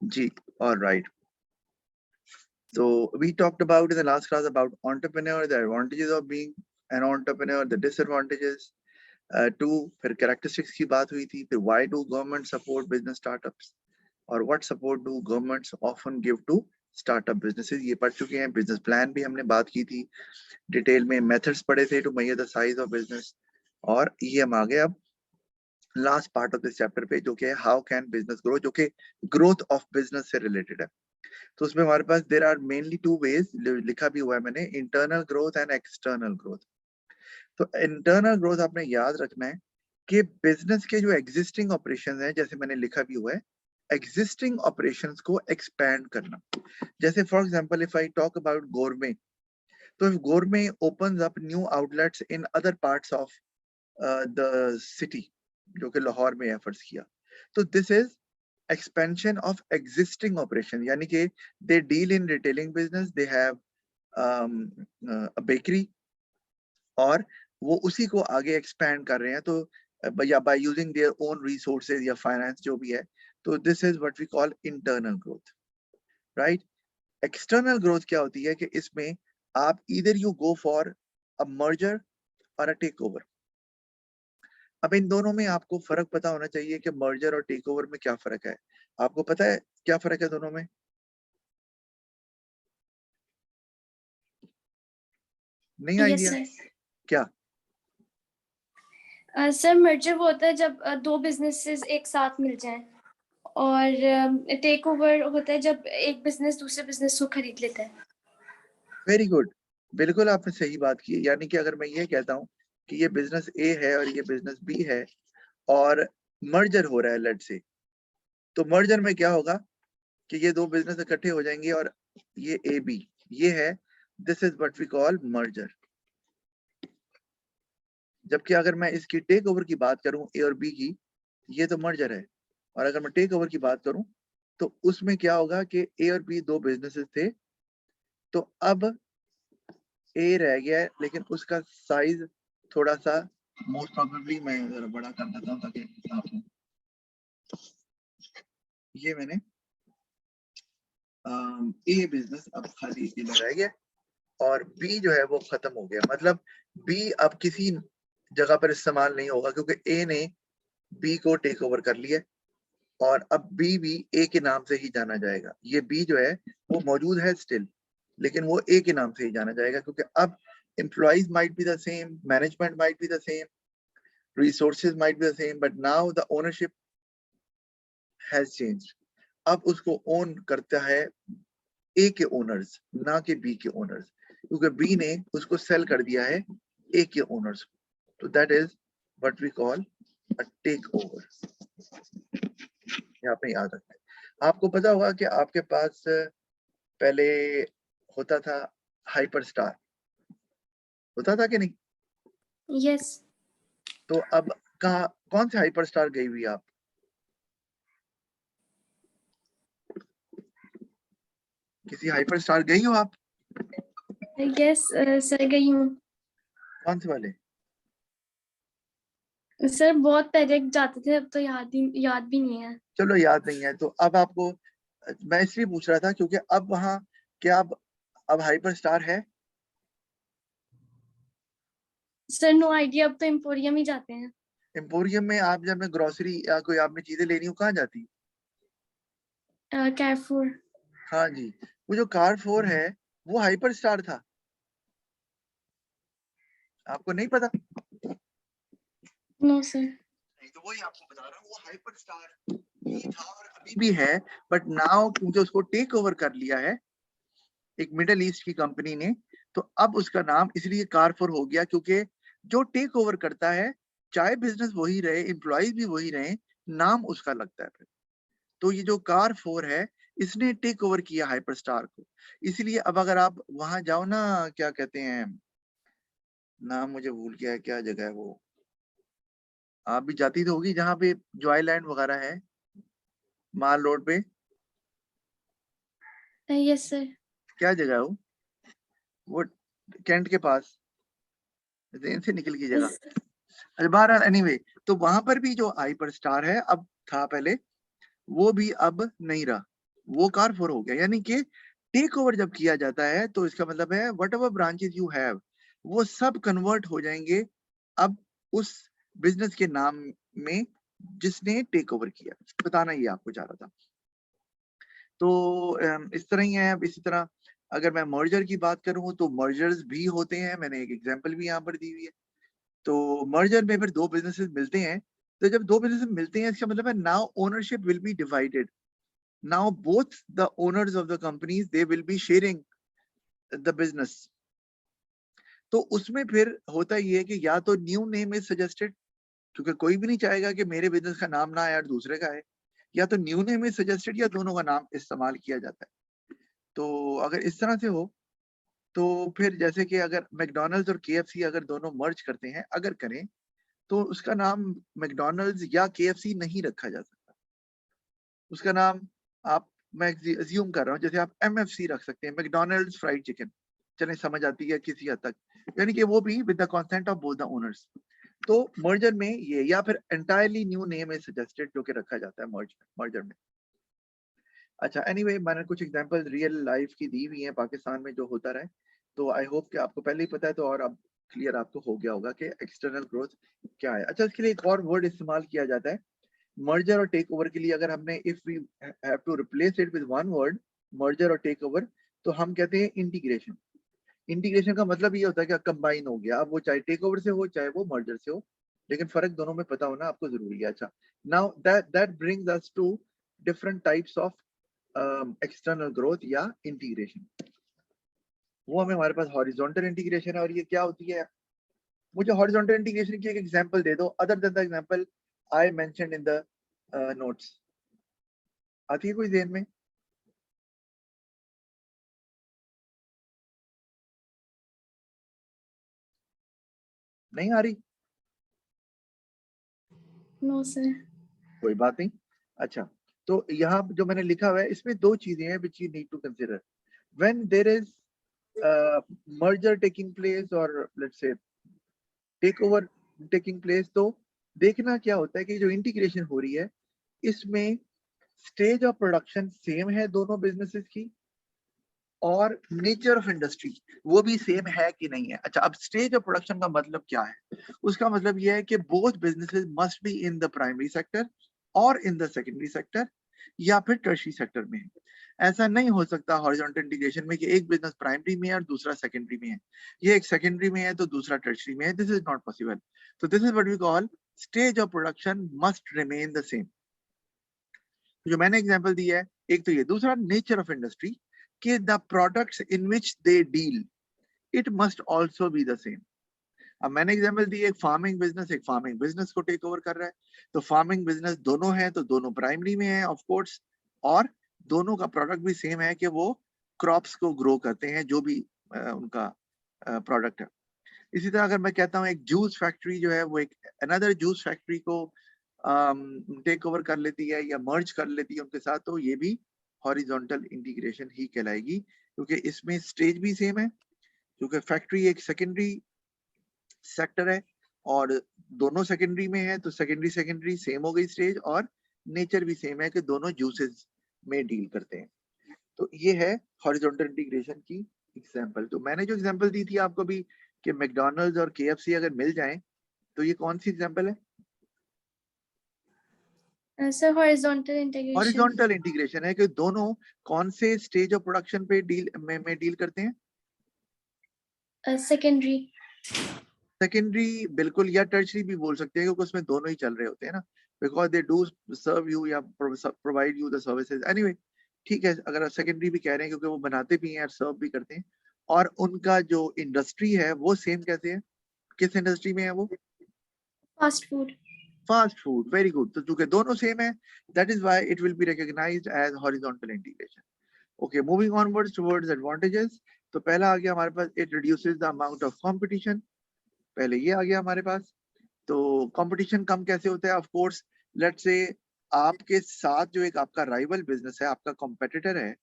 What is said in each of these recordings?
Ji, all right. So we talked about in the last class about entrepreneur, the advantages of being an entrepreneur, the disadvantages. Two, फिर characteristics की बात हुई थी. फिर why do government support business startups? और what support do governments often give to startup businesses? ये पढ़ चुके हैं. Business plan भी हमने बात की थी. डिटेल में methods पढ़े थे to measure the size of business. और ये हम आ गए अब last part of this chapter पे, जो कि है हाउ कैन बिजनेस ग्रो, जो कि ग्रोथ ऑफ बिजनेस से रिलेटेड है. तो उसमें हमारे पास there are mainly two ways, लिखा भी हुआ है मैंने, internal growth and external growth. तो इंटरनल ग्रोथ आपने याद रखना है कि बिजनेस के जो एग्जिस्टिंग ऑपरेशंस हैं, जैसे मैंने लिखा भी हुआ है, एग्जिस्टिंग ऑपरेशंस को एक्सपैंड करना. जैसे for example if I talk about Gourmet, तो if Gourmet opens up new outlets in other parts of the city, जो कि लाहौर में एफर्ट्स किया, तो this is expansion of existing operation. यानी कि they deal in retailing business, they have a bakery, और वो उसी को आगे expand कर रहे हैं, तो या by using their own resources या finance जो भी है, तो this is what we call internal growth, right? External growth क्या होती है कि इसमें आप either you go for a merger or a takeover. अब इन दोनों में आपको फर्क पता होना चाहिए कि मर्जर और टेक ओवर में क्या फर्क है. आपको पता है क्या फर्क है दोनों में? नहीं आइडिया? क्या सर मर्जर वो होता है जब दो बिजनेसेस एक साथ मिल जाएं, और टेक ओवर होता है जब एक बिजनेस दूसरे बिजनेस को खरीद लेता है. वेरी गुड, बिल्कुल आपने सही बात की. यानी कि अगर मैं ये कहता हूँ कि ये बिजनेस ए है और ये बिजनेस बी है और मर्जर हो रहा है लेट से, तो मर्जर में क्या होगा कि ये दो बिजनेस इकट्ठे हो जाएंगे और ये ए बी, ये है, this is what we call merger. जबकि अगर मैं इसकी टेक ओवर की बात करूं ए और बी की, ये तो मर्जर है. और अगर मैं टेक ओवर की बात करूं तो उसमें क्या होगा कि ए और बी दो बिजनेसेस थे, तो अब ए रह गया है, लेकिन उसका साइज थोड़ा सा मोस्ट प्रोबेबली मैं जरा बड़ा कर देता हूं ताकि आपको, ये मैंने ए बिजनेस अब खाली इधर रह गया और बी जो है वो खत्म हो गया. मतलब बी अब किसी जगह पर इस्तेमाल नहीं होगा क्योंकि ए ने बी को टेक ओवर कर लिया और अब बी भी ए के नाम से ही जाना जाएगा. ये बी जो है वो मौजूद है स्टिल, लेकिन वो ए के नाम से ही जाना जाएगा क्योंकि अब employees might be the same, management might be the same, resources might be the same, but now the ownership has changed. अब उसको ओन करता है ए के ओनर्स, ना कि बी के ओनर्स, क्योंकि बी ने उसको सेल कर दिया है ए के ओनर्स को. तो that is what we call a take over. ये आपने याद रखना है. आपको पता होगा कि आपके पास पहले होता था हाइपर स्टार, होता था कि नहीं? यस. तो अब कहाँ, कौन से हाइपर स्टार गई हुई आप? किसी हाइपर स्टार गई हो आप? यस सर गई हूँ. कौन से वाले? सर बहुत पहले जाते थे, अब तो याद भी नहीं है. चलो याद नहीं है तो अब आपको, मैं इसलिए पूछ रहा था क्योंकि अब वहां क्या अब हाइपर स्टार है? सर नो आइडिया, अब तो एम्पोरियम ही जाते हैं. एम्पोरियम में आप जब मैं ग्रोसरी या कोई आपने चीजें लेनी हो कहाँ जाती? कैरफूर. हाँ जी, वो जो कारफोर है वो हाइपर स्टार था, आपको नहीं पता? No sir. नहीं, तो वही आपको बता रहा हूँ, वो हाइपर स्टार भी था और अभी भी है, बट नाउ क्योंकि उसको टेक ओवर कर लिया है एक मिडिल ईस्ट की कंपनी ने, तो अब उसका नाम इसलिए कारफोर हो गया क्योंकि जो टेक ओवर करता है, चाहे बिजनेस वही रहे, एम्प्लॉयज भी वही रहे, नाम उसका लगता है. तो ये जो कारफोर है इसने टेक ओवर किया हाइपर स्टार को. इसलिए अब अगर आप वहां जाओ ना, क्या कहते हैं, नाम मुझे भूल गया है, क्या जगह है वो, आप भी जाती तो होगी जहाँ पे जॉयलैंड वगैरह है, माल रोड पे. Yes sir. क्या जगह है वो कैंट के पास, जेन से निकल की जगह. अच्छा बहरहाल एनीवे, तो वहां पर भी जो हाइपर स्टार है अब था पहले, वो भी अब नहीं रहा. वो कारफोर हो गया। यानी कि टेक ओवर जब किया जाता है तो इसका मतलब है what ever branches you have वो सब कन्वर्ट हो जाएंगे अब उस बिजनेस के नाम में जिसने टेक ओवर किया। बताना ये आपको चाह रहा था। तो इस तरह ही है। अब इसी तरह अगर मैं मर्जर की बात करूं तो मर्जर्स भी होते हैं। मैंने एक एग्जांपल भी यहाँ पर दी हुई है। तो मर्जर में फिर दो बिजनेसेस मिलते हैं। तो जब दो बिजनेसेस मिलते हैं इसका मतलब है now ownership will be divided. Now both the owners of the companies they will be sharing the business. तो उसमें फिर होता ये है कि या तो न्यू नेम इज सजेस्टेड, क्योंकि कोई भी नहीं चाहेगा कि मेरे बिजनेस का नाम ना आए और दूसरे का है, या तो न्यू नेम इज सजेस्टेड या दोनों का नाम इस्तेमाल किया जाता है। तो अगर इस तरह से हो तो फिर जैसे कि अगर मैकडॉनल्ड्स और केएफसी अगर दोनों मर्ज करते हैं, अगर करें, तो उसका नाम मैकडॉनल्ड्स या केएफसी नहीं रखा जा सकता। उसका नाम आप, मैं अज्यूम कर रहा हूँ, जैसे आप एमएफसी रख सकते हैं, मैकडॉनल्ड्स फ्राइड चिकन, चले समझ आती है किसी हद तक, यानी कि वो भी with the consent of both the owners. तो मर्जर में ये, या फिर entirely new name is suggested जो कि रखा जाता है मर्जर में। अच्छा, एनीवे मैंने कुछ एग्जांपल रियल लाइफ की दी हुई हैं पाकिस्तान में जो होता रहा है। तो आई होप कि आपको पहले ही पता है, तो और अब क्लियर आपको हो गया होगा कि एक्सटर्नल ग्रोथ क्या है। अच्छा, इसके लिए एक और वर्ड इस्तेमाल किया जाता है मर्जर और टेक ओवर के लिए। अगर हमने if we have to replace it with one word, merger और टेक ओवर, तो हम कहते हैं इंटीग्रेशन। इंटीग्रेशन का मतलब ये होता है कि कंबाइन हो गया। अब वो चाहे टेक ओवर से हो चाहे वो मर्जर से हो, लेकिन फर्क दोनों में पता होना आपको जरूरी है। अच्छा, now that brings us to different types of external growth या इंटीग्रेशन। वो हमें, हमारे पास हॉरिजॉन्टल इंटीग्रेशन है, और ये क्या होती है? मुझे हॉरिजॉन्टल इंटीग्रेशन की एक एग्जांपल दे दो other than the example I mentioned in the notes. आती है कोई ध्यान में? नहीं आ रही? No sir. कोई बात नहीं। अच्छा, तो यहाँ जो मैंने लिखा हुआ है इसमें दो चीजें हैं which you need to consider when there is merger taking place or let's say take over taking place. तो देखना क्या होता है कि जो इंटीग्रेशन हो रही है इसमें स्टेज ऑफ प्रोडक्शन सेम है दोनों बिजनेसेस की, और नेचर ऑफ इंडस्ट्री वो भी सेम है कि नहीं है। अच्छा, अब स्टेज ऑफ प्रोडक्शन का मतलब क्या है? उसका मतलब यह है कि both businesses must be in the primary sector और इन द सेकेंडरी सेक्टर, या फिर टर्शियरी सेक्टर में। ऐसा नहीं हो सकता हॉरिजॉन्टल इंटीग्रेशन में कि एक बिजनेस प्राइमरी में है और दूसरा सेकेंडरी में है, ये एक सेकेंडरी में है तो दूसरा टर्शियरी में है। This is not possible. तो this is what we call stage of production must remain the same. जो मैंने एग्जांपल दिया है, एक तो ये, दूसरा नेचर ऑफ इंडस्ट्री, कि the products in which they deal it must also be the same. अब मैंने एग्जांपल दी, एक फार्मिंग बिजनेस को टेक ओवर कर रहा है, तो फार्मिंग बिजनेस दोनों है तो दोनों प्राइमरी में है ऑफ कोर्स, और दोनों का प्रोडक्ट भी सेम है कि वो क्रॉप्स को ग्रो करते हैं, जो भी उनका प्रोडक्ट है। इसी तरह अगर मैं कहता हूँ एक जूस फैक्ट्री जो है वो एक अनदर जूस फैक्ट्री को टेक ओवर कर लेती है या मर्ज कर लेती है उनके साथ, तो ये भी हॉरिजॉन्टल इंटीग्रेशन ही कहलाएगी, क्योंकि इसमें स्टेज भी सेम है, क्योंकि फैक्ट्री एक सेकेंडरी सेक्टर है और दोनों सेकेंडरी में है, तो सेकेंडरी सेम हो गई स्टेज, और नेचर भी सेम है कि दोनों जूसेस में डील करते हैं। तो ये है हॉरिजॉन्टल इंटीग्रेशन की एग्जांपल। तो मैंने जो एग्जांपल दी थी आपको भी कि मैकडॉनल्ड्स और केएफसी अगर मिल जाएं, तो ये कौन सी एग्जांपल है? Sir horizontal integration. Horizontal integration है कि दोनों कौन से स्टेज ऑफ प्रोडक्शन पे डील करते हैं? सेकेंडरी। सेकेंडरी बिल्कुल, या टर्शरी भी बोल सकते हैं, क्योंकि उसमें दोनों ही चल रहे होते हैं ना, because they do serve you या provide you the services. Anyway, ठीक है, अगर आप सेकेंडरी भी कह रहे हैं क्योंकि वो बनाते भी हैं और सर्व भी करते हैं, और उनका जो इंडस्ट्री है वो सेम कैसे है? किस इंडस्ट्री में है वो? Fast food. Fast food, very good. तो चूंकि दोनों सेम है, that is why it will be recognised as horizontal integration. Okay, moving onwards towards advantages. तो पहला आ गया हमारे पास, it reduces the amount of competition. पहले ये आ गया हमारे पास। तो कंपटीशन कम कैसे होता है? ऑफ कोर्स, लेट्स से आपके साथ जो एक आपका राइवल बिजनेस है, आपका कॉम्पिटिटर है,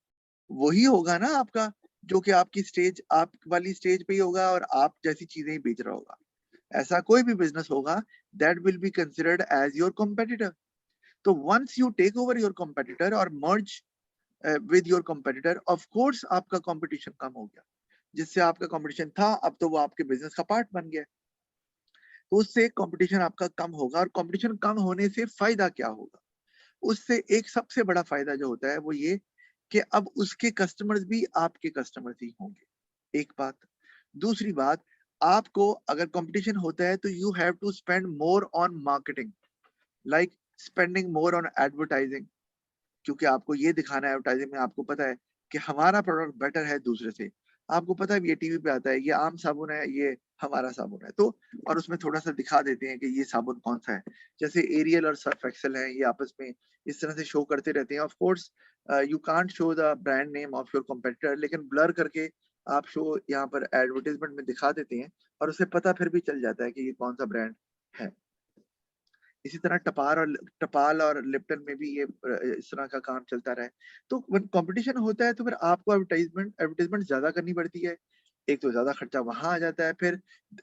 वही होगा ना आपका, जो कि आपकी स्टेज, आप वाली स्टेज पे ही होगा और आप जैसी चीजें ही बेच रहा होगा। ऐसा कोई भी बिजनेस होगा that will be considered as your competitor. तो once you take over your competitor और merge with your competitor, of course आपका कंपटीशन कम हो गया, जिससे आपका कंपटीशन था अब तो वो आपके बिजनेस का पार्ट बन गया, तो उससे कंपटीशन आपका कम होगा। और कंपटीशन कम होने से फायदा क्या होगा? उससे एक सबसे बड़ा फायदा जो होता है वो ये कि अब उसके कस्टमर्स भी आपके कस्टमर्स ही होंगे, एक बात। दूसरी बात, आपको अगर कंपटीशन होता है तो you have to spend more on marketing, like spending more on advertising, क्योंकि आपको ये दिखाना है एडवर्टाइजिंग में, आपको पता है कि हमारा प्रोडक्ट बेटर है दूसरे से। आपको पता है ये टीवी पे आता है, ये आम साबुन है, ये हमारा साबुन है, तो और उसमें थोड़ा सा दिखा देते हैं कि ये साबुन कौन सा है। जैसे एरियल और सर्फ एक्सेल है, ये आपस में इस तरह से शो करते रहते हैं। Of course you can't show the brand name of your competitor, लेकिन ब्लर करके आप शो यहाँ पर एडवर्टाइजमेंट में दिखा देते हैं, और उसे पता फिर भी चल जाता है कि ये कौन सा ब्रांड है। इसी तरह टपाल और लिप्टन में भी ये इस तरह का काम चलता रहा है। तो कंपटीशन होता है तो फिर आपको एडवर्टाइजमेंट ज्यादा करनी पड़ती है। एक तो ज्यादा खर्चा वहां आ जाता है, फिर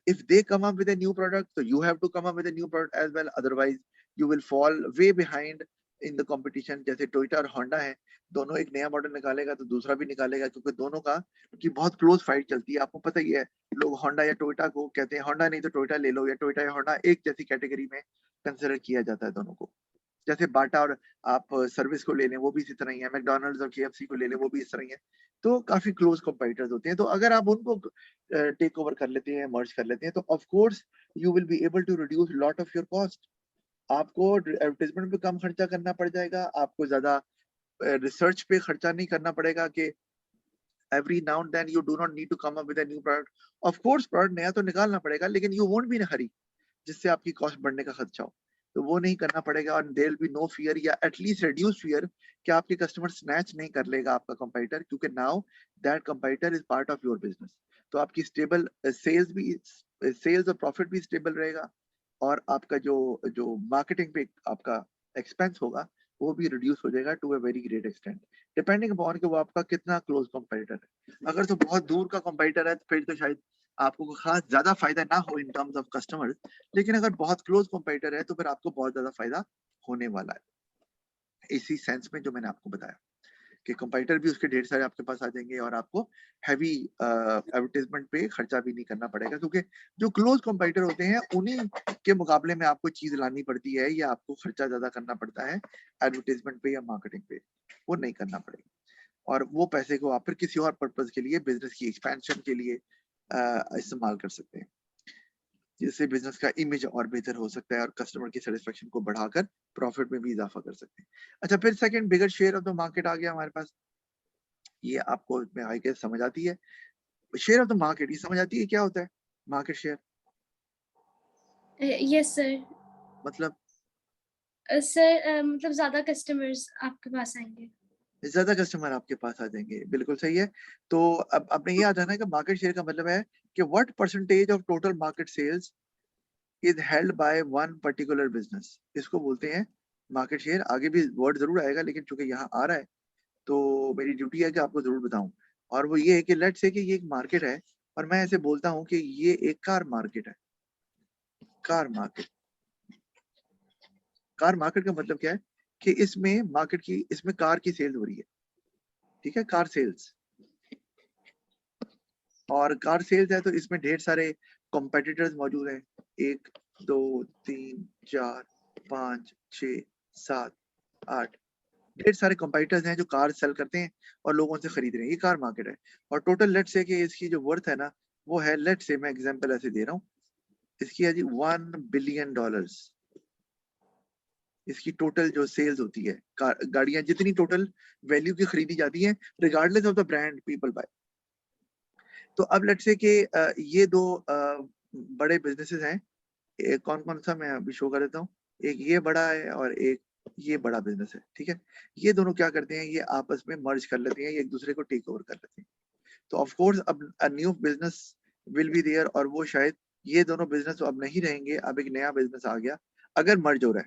if they come up with a new product तो you have to come up with a new product as well, otherwise you will fall way behind in the competition. जैसे टोयोटा और होंडा है, दोनों एक नया मॉडल निकालेगा तो दूसरा भी निकालेगा, क्योंकि दोनों का की बहुत क्लोज फाइट चलती है। आपको पता ही है, लोग होंडा या टोयोटा को कहते हैं, होंडा नहीं तो टोयोटा ले लो, या टोयोटा या होंडा एक जैसी कैटेगरी में कंसिडर किया जाता है दोनों को। जैसे बाटा और आप सर्विस को ले लें, वो भी इसी तरह ही है। मैकडॉनल्ड्स और केएफसी को ले लें, वो भी इस तरह ही है। तो काफी क्लोज कंपटीटर्स होते हैं। तो अगर आप उनको टेक ओवर कर लेते हैं, मर्ज कर लेते हैं, तो of course you will be able to reduce lot of your cost. आपको एडवर्टाइजमेंट पे कम खर्चा करना पड़ जाएगा, आपको ज्यादा रिसर्च पे खर्चा नहीं करना पड़ेगा कि every now and then you do not need to come up with a new product. Of course product नया तो निकालना पड़ेगा, लेकिन you won't be in a hurry जिससे आपकी कॉस्ट बढ़ने का खर्चा हो, तो वो नहीं करना पड़ेगा। और there will be no fear, या एटलीस्ट रिड्यूस फियर, कि आपके कस्टमर स्नैच नहीं कर लेगा आपका कंपटीटर, क्योंकि now that competitor is part of your business. तो आपकी स्टेबल सेल्स और प्रॉफिट भी स्टेबल रहेगा, और आपका जो जो मार्केटिंग पे आपका एक्सपेंस होगा वो भी रिड्यूस हो जाएगा to a very great extent, depending upon कि वो आपका कितना क्लोज कंपटीटर है। अगर तो बहुत दूर का कंपटीटर है तो फिर तो शायद आपको कोई खास ज्यादा फायदा ना हो इन टर्म्स ऑफ कस्टमर्स, लेकिन अगर बहुत क्लोज कंपटीटर है तो फिर आपको बहुत ज्यादा फायदा होने वाला है। इसी सेंस में जो मैंने आपको बताया कि कंपटीटर भी उसके ढेर सारे आपके पास आ जाएंगे, और आपको हैवी एडवर्टाइजमेंट पे खर्चा भी नहीं करना पड़ेगा, क्योंकि जो क्लोज कंपटीटर होते हैं उन्हीं के मुकाबले में आपको चीज लानी पड़ती है, या आपको खर्चा ज्यादा करना पड़ता है एडवर्टाइजमेंट पे या मार्केटिंग पे, वो नहीं करना पड़ेगा। और वो पैसे को आप फिर किसी और पर्पज के लिए, बिजनेस की एक्सपेंशन के लिए इस्तेमाल कर सकते हैं, जिससे बिजनेस का इमेज और बेहतर हो सकता है, और कस्टमर की सेटिस्फेक्शन को बढ़ाकर प्रॉफिट में भी इजाफा कर सकते हैं। अच्छा, फिर second bigger share of the market आ गया हमारे पास। ये आपको में आई गेस समझ आती है, शेयर ऑफ द मार्केट, ये समझ आती है क्या होता है मार्केट शेयर? Yes sir. मतलब सर मतलब ज्यादा कस्टमर्स आपके पास आएंगे। ज्यादा कस्टमर आपके पास आ जाएंगे, बिल्कुल सही है। तो अब आपने ये याद रखना है कि मार्केट शेयर का मतलब है कि what percentage of total market sales is held by one particular business, इसको बोलते हैं मार्केट शेयर। आगे भी वर्ड जरूर आएगा, लेकिन चूंकि यहाँ आ रहा है तो मेरी ड्यूटी है कि आपको जरूर बताऊं। और वो ये है कि लेट्स से कि ये एक मार्केट है, और मैं ऐसे बोलता हूँ कि ये एक कार मार्केट है। कार मार्केट, कार मार्केट का मतलब क्या है कि इसमें कार की सेल्स हो रही है, ठीक है, कार सेल्स। और कार सेल्स है तो इसमें ढेर सारे कॉम्पिटिटर्स मौजूद हैं, 1 2 3 4 5 6 7 8, ढेर सारे कंपटीटर्स हैं जो कार सेल करते हैं और लोगों से खरीद रहे हैं। ये कार मार्केट है। और टोटल लेट्स से कि इसकी जो वर्थ है ना, वो है, लेट्स से मैं एग्जांपल ऐसे दे रहा हूँ, इसकी है जी $1 बिलियन। इसकी टोटल जो सेल्स होती है, गाड़ियां जितनी टोटल वैल्यू की खरीदी जाती है, regardless of the brand people buy. तो अब लेट्स से कि ये दो बड़े बिजनेसेस हैं, कौन कौन सा मैं अभी शो कर देता हूँ। एक ये बड़ा है और एक ये बड़ा बिजनेस है, ठीक है। ये दोनों क्या करते हैं, ये आपस में मर्ज कर लेते हैं, ये एक दूसरे को टेक ओवर कर लेते हैं। तो ऑफ कोर्स अब a new business will be there, और वो शायद ये दोनों बिजनेस तो अब नहीं रहेंगे, अब एक नया बिजनेस आ गया। अगर मर्ज हो रहा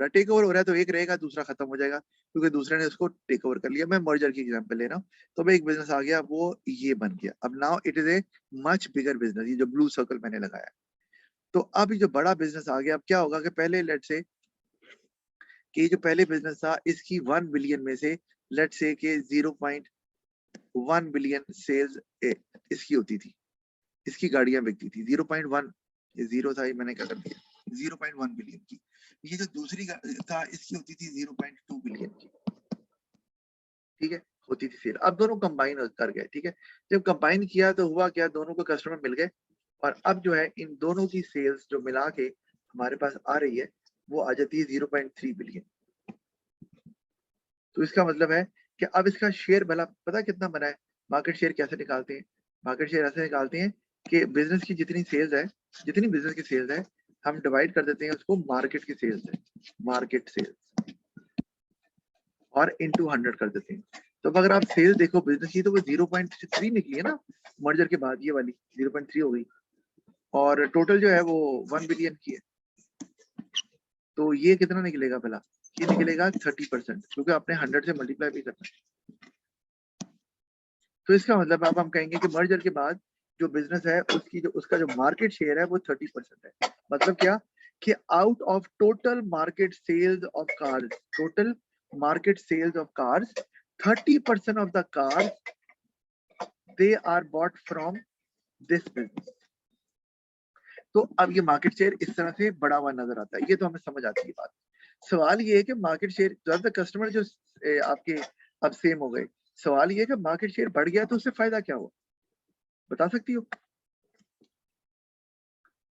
है, टेक ओवर हो रहा है, तो एक रहेगा, दूसरा खत्म हो जाएगा, क्योंकि दूसरे ने उसको टेक ओवर कर लिया। मैं मर्जर की एग्जांपल ले रहा हूँ। तो अब एक बिजनेस आ गया, वो ये बन गया। अब now it is a much bigger business, ये जो ब्लू सर्कल मैंने लगाया। तो अब ये जो बड़ा बिजनेस आ गया, अब क्या होगा कि पहले लेट से कि ये जो पहले बिजनेस था, इसकी 1 बिलियन में से लेट्स से कि 0.1 बिलियन सेल्स इसकी होती थी, इसकी गाड़ियां बिकती थी 0.1, ये जीरो था, ये मैंने क्या कर दिया 0.1 बिलियन की। ये जो दूसरी था इसकी होती थी 0.2 बिलियन की, ठीक है, होती थी सेल। अब दोनों कंबाइन कर गए, ठीक है। जब कंबाइन किया तो हुआ क्या, दोनों को कस्टमर मिल गए और अब जो है इन दोनों की सेल्स जो मिला के हमारे पास आ रही है वो आ जाती है 0.3 बिलियन। तो इसका मतलब है कि अब इसका शेयर भला पता कितना बना है। मार्केट शेयर कैसे निकालते हैं, मार्केट शेयर ऐसे निकालते हैं कि बिजनेस की जितनी सेल्स है, जितनी बिजनेस की सेल्स है हम डिवाइड कर देते हैं उसको मार्केट की सेल्स है, मार्केट सेल्स, और इनटू 100 कर देते हैं। तो अब अगर आप सेल्स देखो बिजनेस की तो वो 0.3 निकली है ना मर्जर के बाद, ये वाली 0.3 हो गई, और टोटल जो है वो 1 बिलियन की है। तो ये कितना निकलेगा भला, ये निकलेगा 30%, क्योंकि आपने 100 से मल्टीप्लाई भी करना है। तो इसका मतलब अब हम कहेंगे कि मर्जर के बाद जो बिजनेस है उसकी जो उसका जो मार्केट शेयर है वो 30% है। मतलब क्या कि out of total market sales of cars, total market sales of cars 30% of the cars they are bought from this business. तो अब ये मार्केट शेयर इस तरह से बढ़ा हुआ नजर आता है, ये तो हमें समझ आती है बात। सवाल ये है कि मार्केट शेयर ज्यादा कस्टमर जो आपके अब सेम हो गए, सवाल ये है कि मार्केट शेयर बढ़ गया तो उससे फायदा क्या हुआ, बता सकती हो?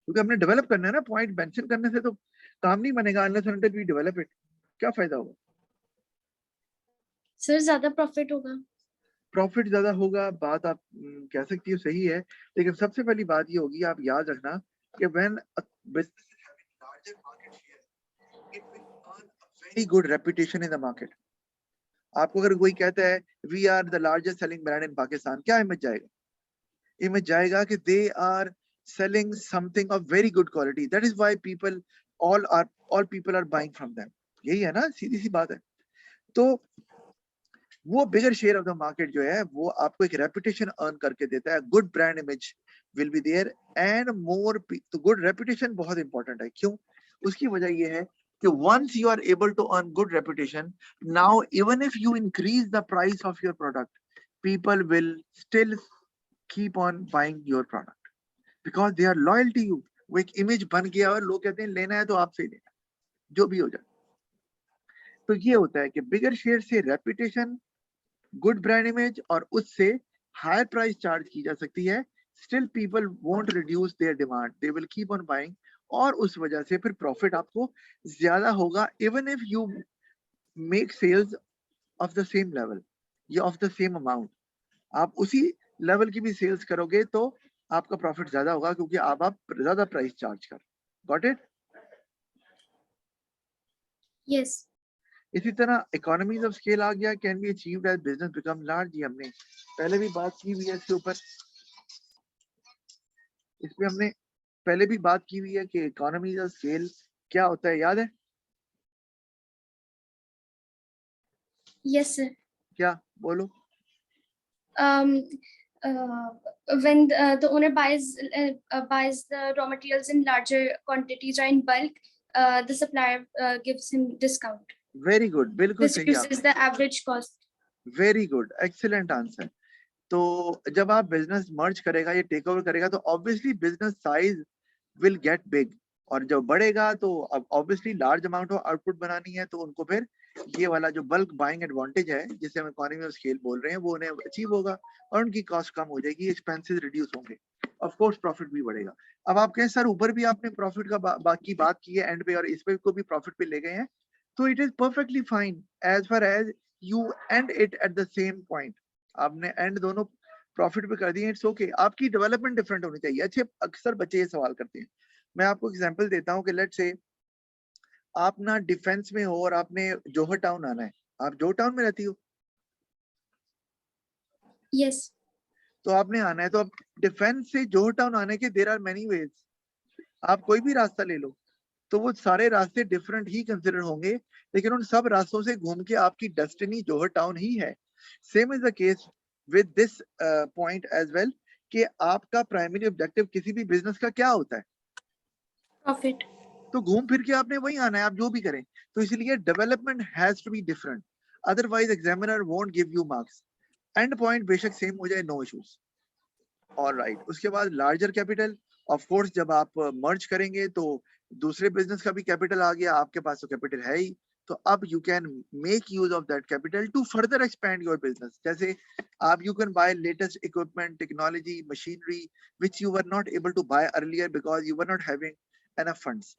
क्योंकि हमने डेवलप करना है ना, पॉइंट मेंशन करने से तो काम नहीं बनेगा, unless until we develop it. क्या फायदा होगा? सर ज्यादा प्रॉफिट होगा। प्रॉफिट ज्यादा होगा, बात आप कह सकती हो, सही है। लेकिन सबसे पहली बात ये होगी, आप याद रखना कि when business is having larger market share it will earn a very good reputation in the market. आपको अगर कोई कहता है we are the largest selling brand in Pakistan, क्या इमेज जाएगा? इमेज जाएगा कि they are selling something of very good quality, that is why people all people are buying from them। यही है ना, सीधी सी बात है। तो वो बिगर शेयर ऑफ द मार्केट जो है वो आपको एक रेपुटेशन अर्न करके देता है, good brand image will be there and more. तो गुड रेपुटेशन बहुत इंपॉर्टेंट है। क्यों? उसकी वजह ये है कि once you are able to earn good reputation, now even if you increase the price of your product, people will still keep on buying your product because they are loyal to you। वो एक image बन गया और लोग कहते हैं लेना है तो आपसे ही लेना, जो भी हो जाए। तो ये होता है कि बिगर शेयर से रेपुटेशन, गुड ब्रांड इमेज, और उससे हायर प्राइस चार्ज की जा सकती है। Still people won't reduce their demand, they will keep on buying, और उस वजह से फिर प्रॉफिट आपको ज्यादा होगा even if you make sales of the same level या ऑफ द सेम अमाउंट। आप उसी लेवल की भी सेल्स करोगे तो आपका प्रॉफिट ज्यादा होगा, क्योंकि आप ज्यादा प्राइस चार्ज कर। Got it? यस। इसी तरह इकोनॉमीज ऑफ स्केल आ गया, can be achieved as business become large. ये हमने पहले भी बात की हुई है इसके ऊपर, इसमें हमने पहले भी बात की हुई है कि इकोनॉमीज ऑफ स्केल क्या होता है, याद है? Yes sir. क्या बोलो? When the owner buys the raw materials in larger quantities or in bulk, the supplier gives him discount. Very good, बिल्कुल This सही reduces आपने, the average cost. Very good, excellent answer. तो जब आप business मर्ज करेगा, ये टेक ओवर करेगा, तो obviously business size will get big, और जब बढ़ेगा तो अब obviously large amount of output बनानी है, तो उनको फिर ये वाला जो बल्क बाइंग एडवांटेज है जिसे हम इकोनॉमी ऑफ स्केल बोल रहे हैं वो उन्हें अचीव होगा, और उनकी कॉस्ट कम हो जाएगी, एक्सपेंसेस रिड्यूस होंगे, ऑफ कोर्स प्रॉफिट भी बढ़ेगा। अब आप कहें सर ऊपर भी आपने प्रॉफिट का बाकी बात की है एंड पे, और इस पे को भी प्रॉफिट पे ले गए हैं, तो it is perfectly fine as far as you end it at the same point. आपने एंड दोनों प्रॉफिट पे कर दिए, इट्स ओके। आपकी डेवलपमेंट डिफरेंट होनी चाहिए। अच्छे अक्सर बच्चे ये सवाल करते हैं, मैं आपको एग्जांपल देता हूँ कि लेट्स से आप ना डिफेंस में हो और आपने जोहर टाउन आना है, आप जोहर टाउन में रहती हो? Yes. तो आपने आना है, तो आप डिफेंस से जोहर टाउन आने के देयर आर मेनी वेज, आप कोई भी रास्ता ले लो, तो वो सारे रास्ते डिफरेंट ही कंसिडर होंगे, लेकिन उन सब रास्तों से घूम के आपकी डेस्टिनी जोहर टाउन ही है। Same is the case with this point as well, कि आपका प्राइमरी ऑब्जेक्टिव किसी भी बिजनेस का क्या होता है? Profit. तो घूम फिर के आपने वही आना है, आप जो भी करें। तो इसलिए development has to be different. otherwise examiner won't give you marks. End point बेशक सेम हो जाए, no issues. All right. उसके बाद larger capital, of course जब आप merge करेंगे तो दूसरे business का भी capital आ गया, आपके पास तो capital है ही, तो अब you can make use of that capital to further expand your business. जैसे आप you can buy latest equipment, technology, machinery which you were not able to buy earlier because you were not having enough funds.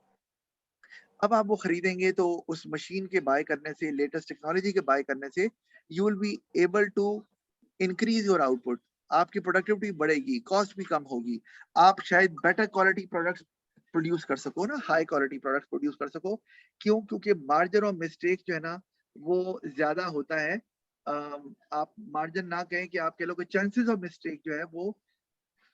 अब आप वो खरीदेंगे तो उस machine के buy करने से, लेटेस्ट टेक्नोलॉजी के बाय करने से you will be able to increase your output, आपकी प्रोडक्टिविटी बढ़ेगी, कॉस्ट भी कम होगी, आप शायद बेटर क्वालिटी प्रोडक्ट्स प्रोड्यूस कर सको ना, हाई क्वालिटी प्रोडक्ट्स प्रोड्यूस कर सको। क्यों? क्योंकि मार्जिन ऑफ मिस्टेक जो है ना वो ज्यादा होता है। आप मार्जिन ना कहें कि आप कह लो कि चांसेस ऑफ मिस्टेक जो है वो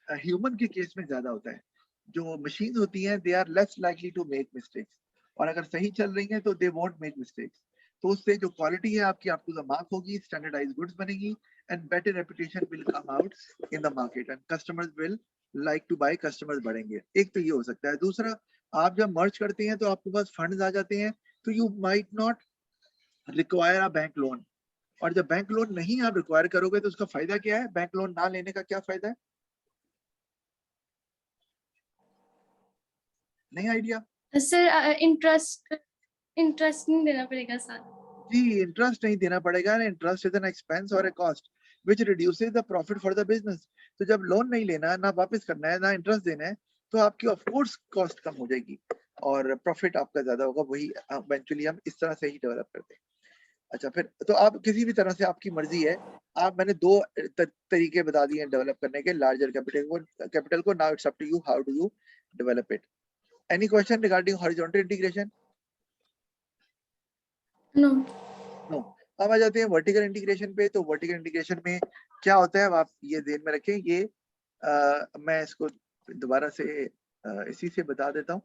ह्यूमन के केस में ज्यादा होता है। जो मशीन होती हैं they are less likely to make mistakes, और अगर सही चल रही हैं तो दे वोंट मेक मिस्टेक्स। तो उससे जो क्वालिटी है आपकी आपको द मार्क होगी, स्टैंडर्डाइज्ड गुड्स बनेगी and better reputation will come out in the market and customers will like to buy, customers बढ़ेंगे। एक तो ये हो सकता है। दूसरा, आप जब मर्ज करते हैं तो आपके पास फंड्स आ जाते हैं, तो you might not require a bank loan, और जब बैंक लोन नहीं आप रिक्वायर करोगे तो उसका फायदा क्या है? बैंक लोन ना लेने का क्या फायदा है? नहीं आइडिया? सर इंटरेस्ट नहीं देना पड़ेगा सर। जी, इंटरेस्ट नहीं देना पड़ेगा। इंटरेस्ट इज एन एक्सपेंस और a cost which reduces the profit for the business. तो जब लोन नहीं लेना है, ना वापस करना है, ना इंटरेस्ट देना है, तो आपकी ऑफ कोर्स कॉस्ट कम हो जाएगी और प्रॉफिट आपका ज्यादा होगा। वही इवेंचुअली हम इस तरह से ही डेवलप करते हैं। अच्छा, फिर तो आप किसी भी तरह से आपकी मर्जी है। आप मैंने दो तरीके बता दिए हैं डेवलप करने के, लार्जर कैपिटल को। Now it's up to you, how do you develop it? Any question regarding horizontal integration? No. No. अब आ जाते हैं वर्टिकल इंटीग्रेशन पे। तो वर्टिकल इंटीग्रेशन में क्या होता है, अब आप ये ध्यान में रखें। ये मैं इसको दोबारा से इसी से बता देता हूँ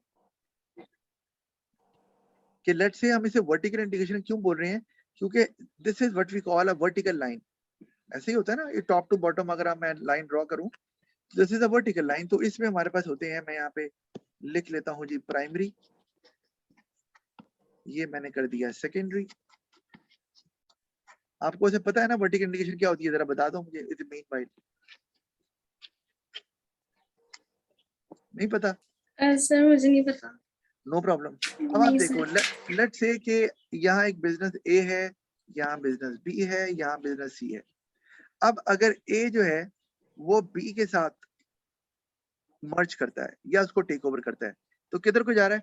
कि लेट्स से हम इसे वर्टिकल इंटीग्रेशन क्यों बोल रहे हैं, क्योंकि this is what we call a vertical line. ऐसे ही होता है ना, ये टॉप टू बॉटम अगर मैं लाइन ड्रॉ करूं, this is a vertical line. तो इसमें हमारे पास होते हैं, मैं यहाँ पे लिख लेता हूँ जी, प्राइमरी, ये मैंने कर दिया सेकेंडरी। आपको से पता है ना वर्टिकल इंटीग्रेशन क्या होती है? जरा बता दो मुझे। इट मीन बाय, नहीं पता? सर मुझे नहीं पता। No problem. अब आप देखो, लेट्स से कि यहाँ एक बिजनेस ए है, यहाँ बिजनेस बी है, यहाँ बिजनेस सी है। अब अगर ए जो है वो बी के साथ मर्ज करता है या उसको टेक ओवर करता है, तो किधर को जा रहा है?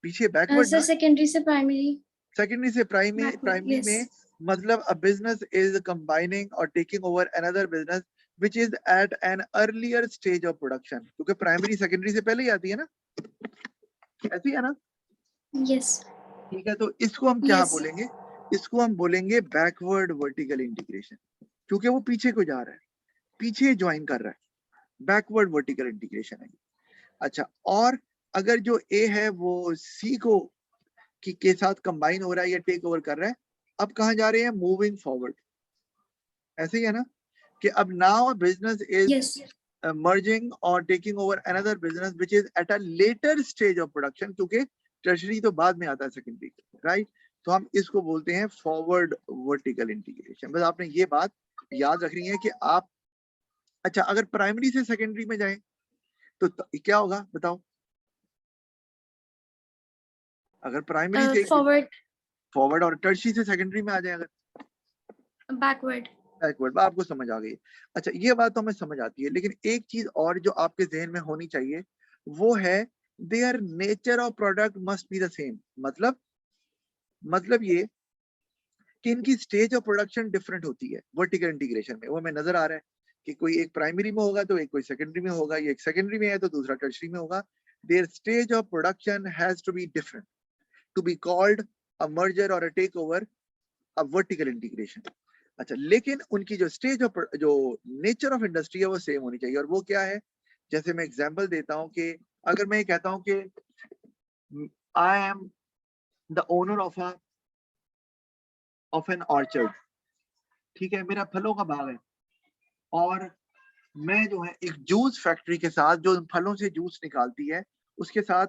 पीछे, बैकवर्ड सर ना। सेकेंडरी से प्राइमरी। सेकेंडरी से प्राइमरी। Primary yes. में मतलब अ बिजनेस इज कंबाइनिंग और taking over another business which is at an earlier stage of production, क्योंकि प्राइमरी सेकेंडरी से पहले ही आती है ना, ऐसी है ना? यस। ठीक है, तो इसको हम क्या Yes. बोलेंगे? इसको हम बोलेंगे बैकवर्ड वर्टिकल इंटीग्रेशन, क्योंकि वो पीछे को जा रहा है, पीछे ज्वाइन कर रहा है, बैकवर्ड वर्टिकल इंटीग्रेशन है। अच्छा, और अगर जो ए है वो सी को के साथ कंबाइन हो रहा है या टेक ओवर कर रहा है, अब कहाँ जा रहे हैं? Moving forward. ऐसे ही है ना कि अब now business is Yes. merging or taking over another business which is at a later stage of production, क्योंकि टर्शरी तो बाद में आता है, सेकेंडरी, राइट? तो हम इसको बोलते हैं फॉरवर्ड वर्टिकल इंटीग्रेशन। बस आपने ये बात याद रखनी है कि आप, अच्छा अगर प्राइमरी से सेकेंडरी में जाएं तो क्या होगा बताओ? अगर प्राइमरी से फॉरवर्ड और टर्शरी से सेकेंडरी में आ जाए, अगर बैकवर्ड। बैकवर्ड, आपको समझ आ गई? अच्छा, ये बात तो हमें समझ आती है, लेकिन एक चीज और जो आपके जहन में होनी चाहिए वो है their nature of product must be the same. मतलब ये कि इनकी स्टेज ऑफ प्रोडक्शन डिफरेंट होती है वर्टिकल इंटीग्रेशन में। वो हमें नजर आ रहा है कि कोई एक प्राइमरी में होगा तो एक कोई सेकेंडरी में होगा, ये एक सेकेंडरी में है तो दूसरा टर्शरी में होगा। Their stage of production has to be different to be called a merger और a take over, a vertical integration. अच्छा, लेकिन उनकी जो स्टेज ऑफ, जो नेचर ऑफ इंडस्ट्री है वो सेम होनी चाहिए। और वो क्या है? जैसे मैं एग्जांपल देता हूं कि अगर मैं ये कहता हूं कि I am the owner of an orchard, ठीक है, मेरा फलों का बाग है, और मैं जो है एक जूस फैक्ट्री के साथ जो फलों से जूस निकालती है उसके साथ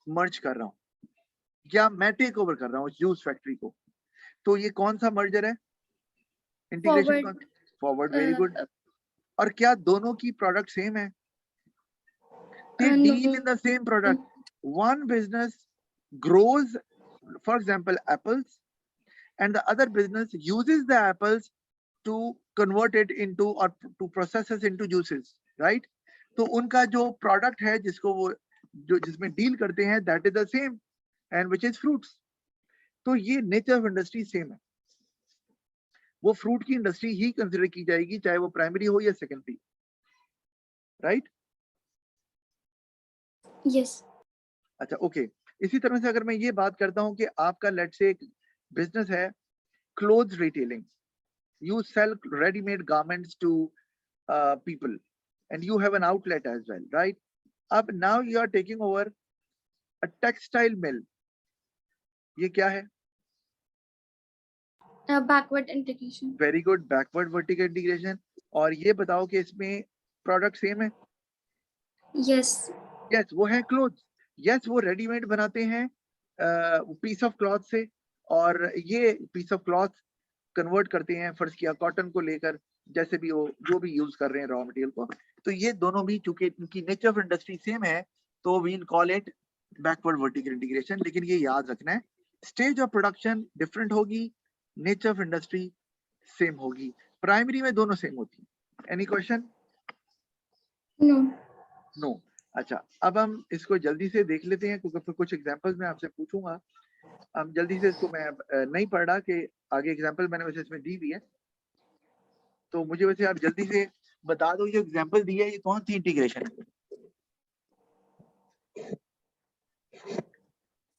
मर्ज कर रहा हूँ। या मैं टेक ओवर कर रहा हूँ जूस फैक्ट्री को, तो ये कौन सा मर्जर है? Integration Forward. Forward, very good. Uh, और क्या दोनों की प्रोडक्ट सेम है? They deal in the same product. One business grows, for example, apples, and the other business uses the apples to convert it into or to process it into juices, right? तो उनका जो product है जिसको वो जो जिसमें deal करते हैं that is the same and which is fruits. तो ये नेचर ऑफ इंडस्ट्री सेम है, वो फ्रूट की इंडस्ट्री ही कंसिडर की जाएगी चाहे वो प्राइमरी हो या सेकेंडरी, राइट? yes. अच्छा, ओके। इसी तरह से अगर मैं ये बात करता हूं कि आपका लेट से एक बिजनेस है clothes retailing, you sell ready-made garments to people and you have an outlet as well, right? Up now you are taking over a textile mill. ये क्या है? Backward integration. Very good, backward vertical integration. और ये बताओ कि इसमें product same है? Yes. Yes, वो है क्लोथ। Yes, वो रेडीमेड बनाते हैं पीस ऑफ क्लॉथ से, और ये पीस ऑफ क्लॉथ कन्वर्ट करते हैं फर्ज किया कॉटन को लेकर, जैसे भी वो जो भी यूज कर रहे हैं रॉ मटेरियल को। तो ये दोनों भी चूंकि इनकी नेचर ऑफ इंडस्ट्री सेम है तो we call it backward vertical integration. लेकिन ये याद रखना है स्टेज ऑफ प्रोडक्शन डिफरेंट होगी, नेचर ऑफ इंडस्ट्री सेम होगी। प्राइमरी में दोनों सेम होती है। Any question? No. नो। अच्छा, अब हम इसको जल्दी से देख लेते हैं क्योंकि फिर कुछ एग्जांपल्स मैं आपसे पूछूंगा। हम जल्दी से इसको, मैं नहीं पढ़ रहा कि आगे एग्जांपल मैंने वैसे इसमें दी भी है, तो मुझे वैसे आप जल्दी से बता दो ये एग्जांपल दी है ये कौन सी इंटीग्रेशन है?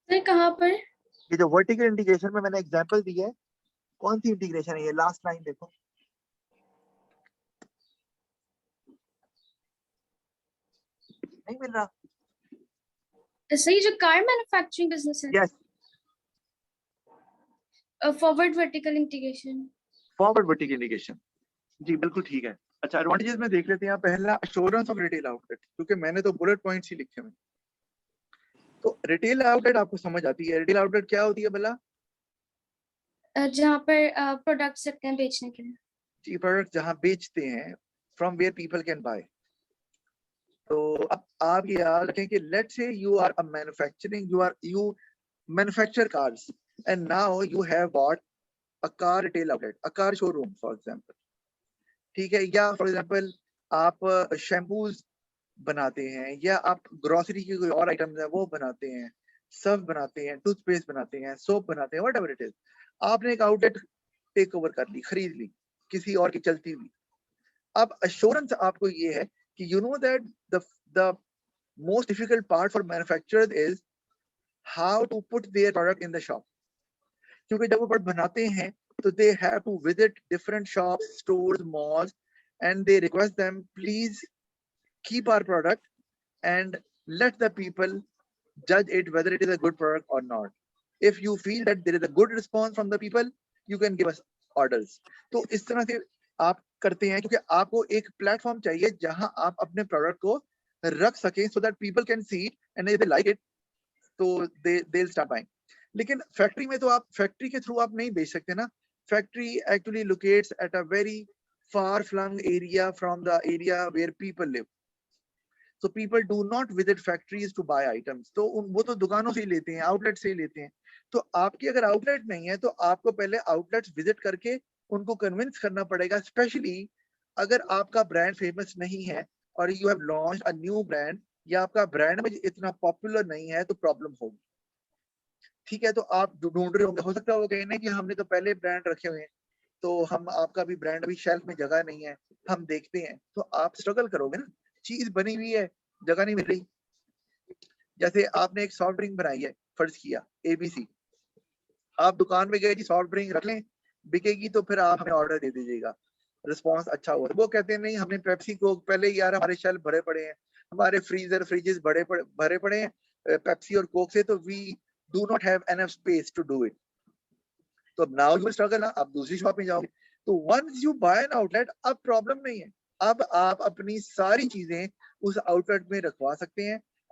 सर कहाँ पर? ये जो वर्टिकल इंटीग्रेशन में मैंने एग्जांपल दी है कौन सी इंटीग्रेशन है? ये लास्ट लाइन देखो, नहीं मिल रहा? सर ये जो कार मैन्युफैक्चरिंग बिजनेस है, yes, forward vertical integration. Forward vertical integration, जी बिल्कुल ठीक है। अच्छा, एडवांटेजेस में देख लेते हैं। पहला, अश्योरेंस ऑफ रिटेल आउटलेट, क्योंकि मैंने तो बुलेट पॉइंट्स ही लिखे हुए। तो रिटेल आउटलेट आपको समझ आती है, रिटेल आउटलेट क्या होती है भला? जहाँ पर प्रोडक्ट्स रखते हैं बेचने के लिए। जी, प्रोडक्ट जहां बेचते हैं, from where people can buy. तो अब आप ये याद रखें कि let's say you are a manufacturing, you manufacture cars and now you have bought a car retail outlet, a car showroom for example, ठीक है? या फॉर एग्जांपल आप शैम्पूज बनाते हैं, या आप ग्रोसरी की कोई और आइटम्स है वो बनाते हैं, सर्फ बनाते हैं, टूथपेस्ट बनाते हैं, सोप बनाते हैं, व्हाटएवर इट इज। आपने एक आउटलेट टेक ओवर कर ली, खरीद ली किसी और की चलती हुई। अब अश्योरेंस आपको ये है कि you know that the most difficult part for manufacturers is how to put their product in the shop. क्योंकि जब वो प्रोडक्ट बनाते हैं तो they have to visit different shops, stores, malls, and they request them please keep our product and let the people judge it whether it is a good product or not. If you feel that there is a good response from the people, you can give us orders. तो इस तरह से आप करते हैं क्योंकि आपको एक प्लेटफॉर्म चाहिए जहां आप अपने प्रोडक्ट को रख सकें so that people can see it and if they like it तो they'll start buying. लेकिन फैक्ट्री में तो आप फैक्ट्री के थ्रू आप नहीं बेच सकते ना। Factory actually locates at a very far flung area from the area where people live. So people do not visit factories to buy items. तो वो तो दुकानों से ही लेते हैं, आउटलेट से ही लेते हैं। तो आपकी अगर आउटलेट नहीं है तो आपको पहले आउटलेट्स विजिट करके उनको कन्विंस करना पड़ेगा, स्पेशली अगर आपका ब्रांड फेमस नहीं है और you have launched a new brand, या आपका ब्रांड में इतना पॉपुलर नहीं है तो प्रॉब्लम होगी। ठीक है, तो आप ढूंढ रहे होंगे, हो सकता है वो कहें ना कि हमने तो पहले ब्रांड रखे हुए हैं तो हम आपका भी ब्रांड अभी शेल्फ में जगह नहीं है, हम देखते हैं। तो आप स्ट्रगल करोगे ना, चीज बनी हुई है, जगह नहीं मिल रही। जैसे आपने एक सॉफ्ट ड्रिंक बनाई है, फर्ज किया ABC, आप दुकान में गए जी सॉफ्ट ड्रिंक रख लें, बिकेगी तो फिर आप हमें ऑर्डर दे दीजिएगा, रिस्पॉन्स अच्छा हुआ। वो कहते हैं नहीं, हमने पेप्सी कोक पहले, यार हमारे शेल्फ भरे पड़े हैं, हमारे फ्रिजेस भरे पड़े हैं पेप्सी और कोक से, तो we do not have enough space to do it. तो नाउ यू स्ट्रगल ना, आप दूसरी शॉप में जाओगे। तो once you buy an outlet, अब प्रॉब्लम नहीं है, अब आप अपनी सारी चीजें उस आउटलेट में रखवा सकते हैं